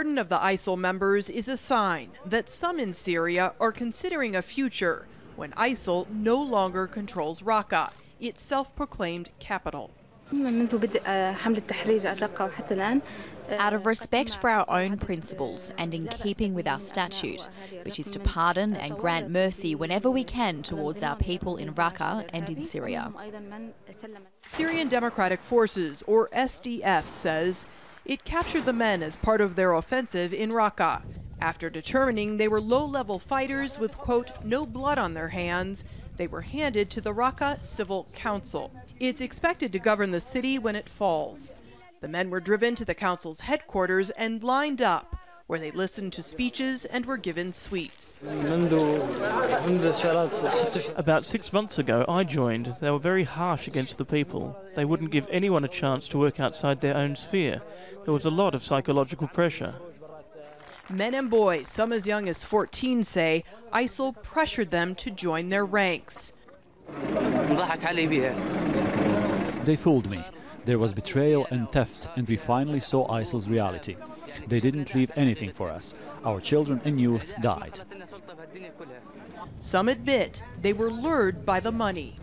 pardon of the ISIL members is a sign that some in Syria are considering a future when ISIL no longer controls Raqqa, its self-proclaimed capital. Out of respect for our own principles and in keeping with our statute, which is to pardon and grant mercy whenever we can towards our people in Raqqa and in Syria. Syrian Democratic Forces, or SDF, says it captured the men as part of their offensive in Raqqa after determining they were low-level fighters with, quote, no blood on their hands. They were handed to the Raqqa Civil Council. It's expected to govern the city when it falls. The men were driven to the council's headquarters and lined up, where they listened to speeches and were given sweets. About 6 months ago, I joined. They were very harsh against the people. They wouldn't give anyone a chance to work outside their own sphere. There was a lot of psychological pressure. Men and boys, some as young as 14, say ISIL pressured them to join their ranks. They fooled me. There was betrayal and theft, and we finally saw ISIL's reality. They didn't leave anything for us. Our children and youth died. Some admit they were lured by the money.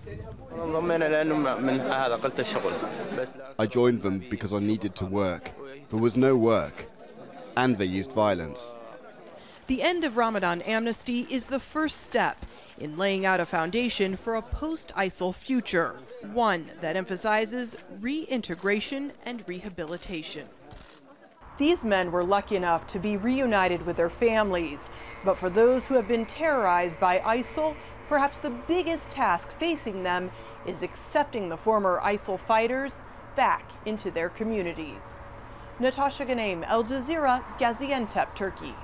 I joined them because I needed to work. There was no work, and they used violence. The end of Ramadan amnesty is the first step in laying out a foundation for a post-ISIL future, one that emphasizes reintegration and rehabilitation. These men were lucky enough to be reunited with their families, but for those who have been terrorized by ISIL, perhaps the biggest task facing them is accepting the former ISIL fighters back into their communities. Natasha, Ghoneim, Al Jazeera, Gaziantep, Turkey.